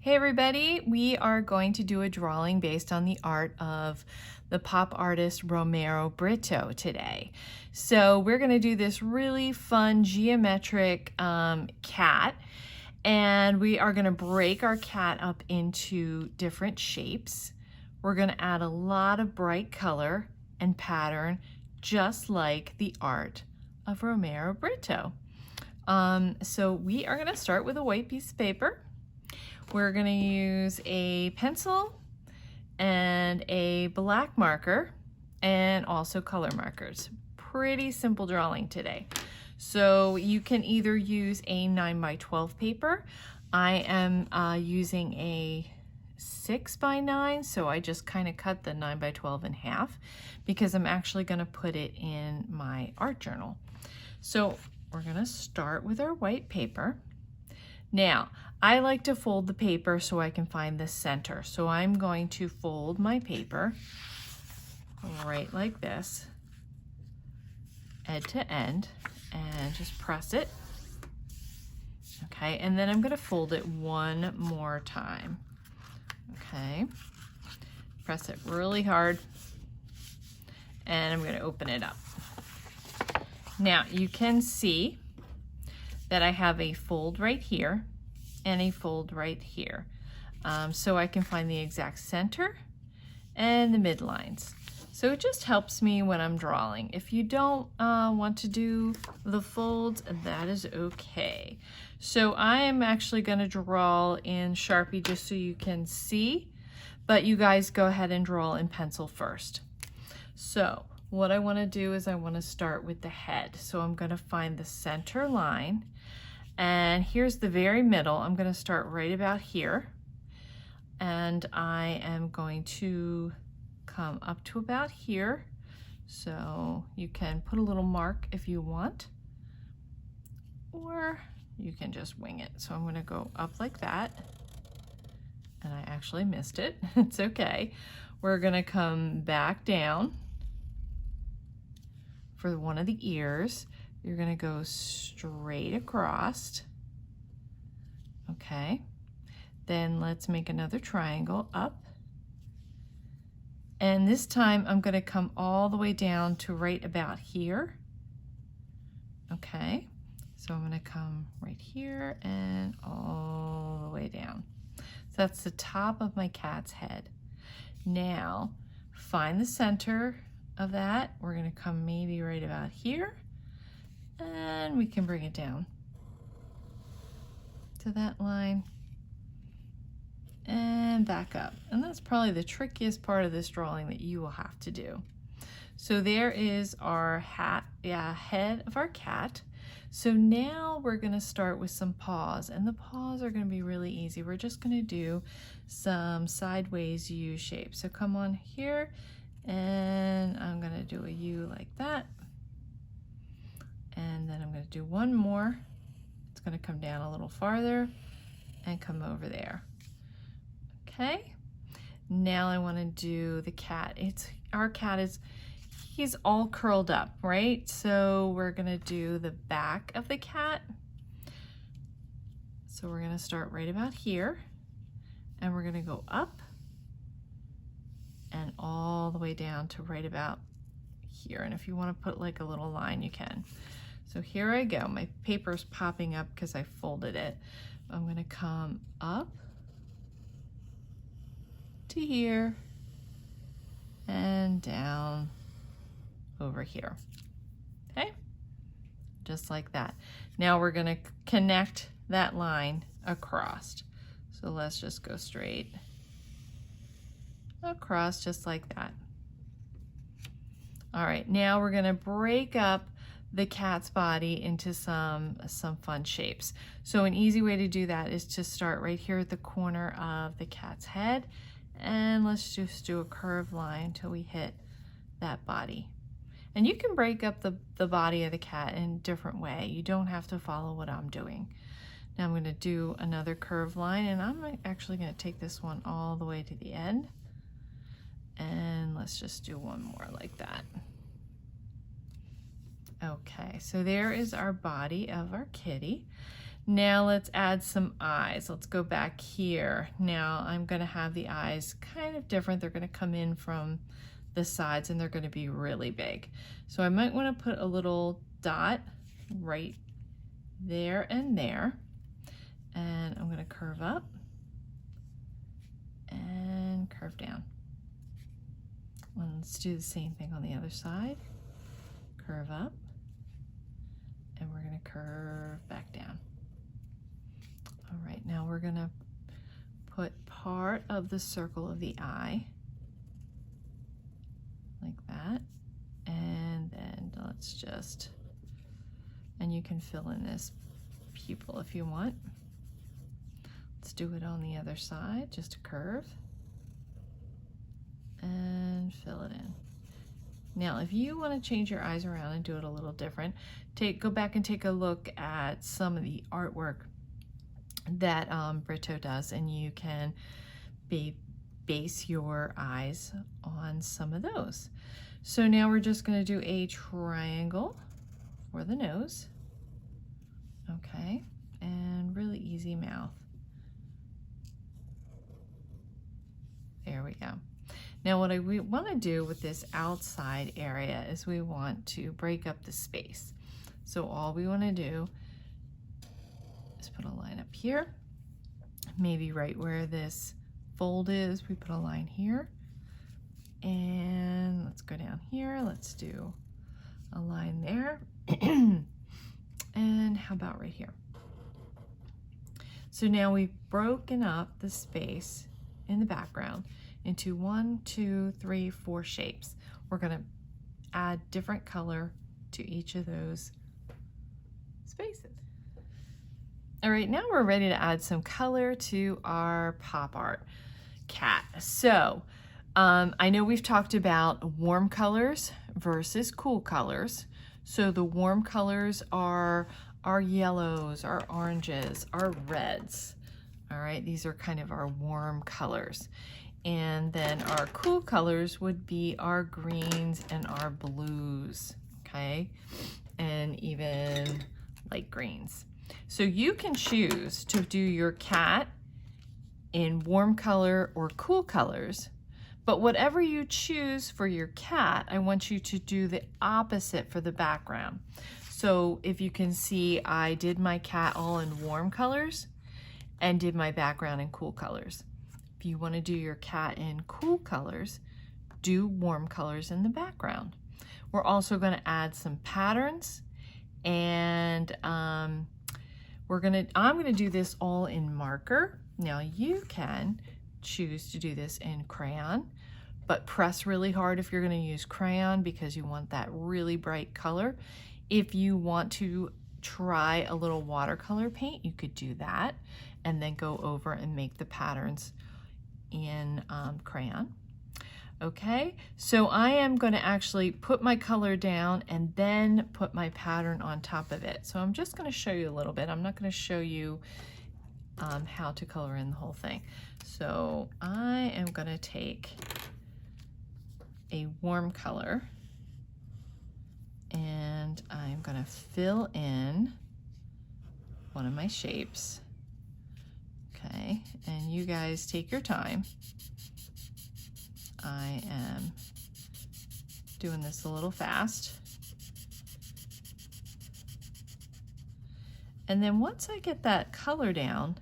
Hey everybody, we are going to do a drawing based on the art of the pop artist Romero Britto today. So we're going to do this really fun geometric cat, and we are going to break our cat up into different shapes. We're going to add a lot of bright color and pattern, just like the art of Romero Britto. So we are going to start with a white piece of paper. We're going to use a pencil and a black marker and also color markers. Pretty simple drawing today. So you can either use a 9x12 paper. I am using a 6x9, so I just kind of cut the 9x12 in half because I'm actually going to put it in my art journal. So we're going to start with our white paper. Now, I like to fold the paper so I can find the center. So I'm going to fold my paper right like this, edge to end, and just press it. Okay, and then I'm going to fold it one more time. Okay, press it really hard, and I'm going to open it up. Now, you can see that I have a fold right here and a fold right here. So I can find the exact center and the midlines. So it just helps me when I'm drawing. If you don't want to do the folds, that is okay. So I am actually going to draw in Sharpie just so you can see, but you guys go ahead and draw in pencil first. So what I want to do is I want to start with the head. So I'm going to find the center line. And here's the very middle. I'm going to start right about here. And I am going to come up to about here. So you can put a little mark if you want, or you can just wing it. So I'm going to go up like that. And I actually missed it. It's okay. We're going to come back down for one of the ears. You're going to go straight across. Okay. Then let's make another triangle up. And this time I'm going to come all the way down to right about here. Okay. So I'm going to come right here and all the way down. So that's the top of my cat's head. Now, find the center of that. We're going to come maybe right about here. And we can bring it down to that line and back up. And that's probably the trickiest part of this drawing that you will have to do. So there is our head of our cat. So now we're going to start with some paws, and the paws are going to be really easy. We're just going to do some sideways U shape. So come on here, and I'm going to do a U like that. And then I'm going to do one more. It's going to come down a little farther and come over there. Okay. Now I want to do the cat. Our cat he's all curled up, right? So we're going to do the back of the cat. So we're going to start right about here, and we're going to go up and all the way down to right about here. And if you want to put like a little line, you can. So here I go. My paper's popping up because I folded it. I'm going to come up to here and down over here. Okay? Just like that. Now we're going to connect that line across. So let's just go straight across just like that. All right, now we're going to break up the cat's body into some fun shapes. So an easy way to do that is to start right here at the corner of the cat's head, and let's just do a curved line until we hit that body. And you can break up the body of the cat in a different way. You don't have to follow what I'm doing. Now I'm going to do another curved line, and I'm actually going to take this one all the way to the end. And let's just do one more like that. Okay, so there is our body of our kitty. Now let's add some eyes. Let's go back here. Now I'm going to have the eyes kind of different. They're going to come in from the sides and they're going to be really big. So I might want to put a little dot right there and there. And I'm going to curve up and curve down. Let's do the same thing on the other side. Curve up and we're going to curve back down. All right, now we're going to put part of the circle of the eye like that, and then let's just, and you can fill in this pupil if you want. Let's do it on the other side, just a curve and fill it in. Now if you want to change your eyes around and do it a little different, go back and take a look at some of the artwork that Britto does, and you can base your eyes on some of those. So now we're just going to do a triangle for the nose, okay, and really easy mouth. There we go. Now what we want to do with this outside area is we want to break up the space. So all we want to do is put a line up here, maybe right where this fold is, we put a line here, and let's go down here, let's do a line there, and how about right here? So now we've broken up the space in the background into 1, 2, 3, 4 shapes. We're going to add different color to each of those spaces. All right, now we're ready to add some color to our pop art cat. So I know we've talked about warm colors versus cool colors. So the warm colors are our yellows, our oranges, our reds. All right, these are kind of our warm colors. And then our cool colors would be our greens and our blues, okay? And even light greens. So you can choose to do your cat in warm color or cool colors, but whatever you choose for your cat, I want you to do the opposite for the background. So if you can see, I did my cat all in warm colors and did my background in cool colors. If you want to do your cat in cool colors, do warm colors in the background. We're also going to add some patterns, and I'm going to do this all in marker. Now you can choose to do this in crayon, but press really hard if you're going to use crayon because you want that really bright color. If you want to try a little watercolor paint, you could do that and then go over and make the patterns in crayon. Okay, so I am going to actually put my color down and then put my pattern on top of it. So I'm just going to show you a little bit. I'm not going to show you how to color in the whole thing. So I am going to take a warm color and I'm going to fill in one of my shapes. Okay, and you guys take your time. I am doing this a little fast. And then once I get that color down,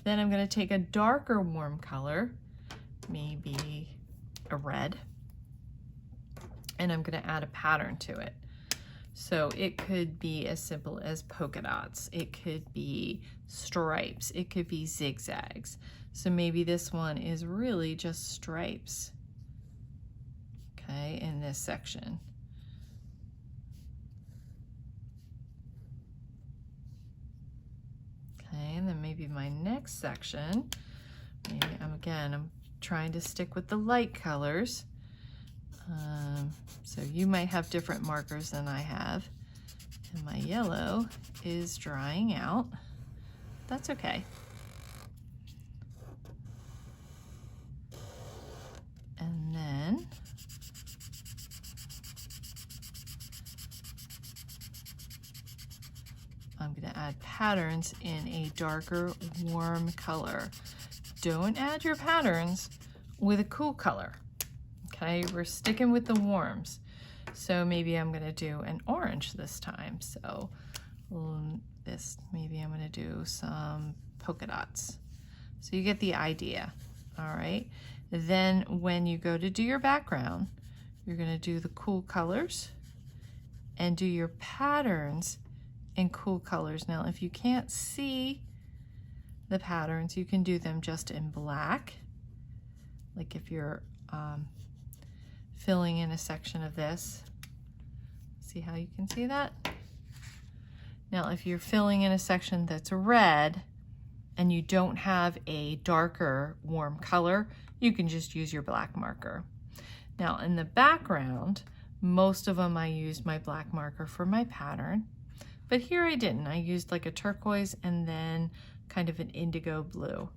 then I'm going to take a darker warm color, maybe a red, and I'm going to add a pattern to it. So it could be as simple as polka dots, it could be stripes, it could be zigzags. So maybe this one is really just stripes, okay, in this section. Okay, and then maybe my next section, maybe I'm trying to stick with the light colors. So you might have different markers than I have. And my yellow is drying out. That's okay. And then I'm going to add patterns in a darker, warm color. Don't add your patterns with a cool color. Okay, we're sticking with the warms. So maybe I'm going to do an orange this time. So maybe I'm going to do some polka dots. So you get the idea. All right. Then when you go to do your background, you're going to do the cool colors and do your patterns in cool colors. Now, if you can't see the patterns, you can do them just in black. Like if you're filling in a section of this. See how you can see that? Now, if you're filling in a section that's red and you don't have a darker warm color, you can just use your black marker. Now, in the background, most of them I used my black marker for my pattern, but here I didn't. I used like a turquoise and then kind of an indigo blue.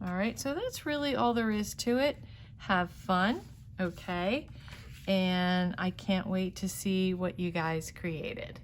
All right, so that's really all there is to it. Have fun, okay? And I can't wait to see what you guys created.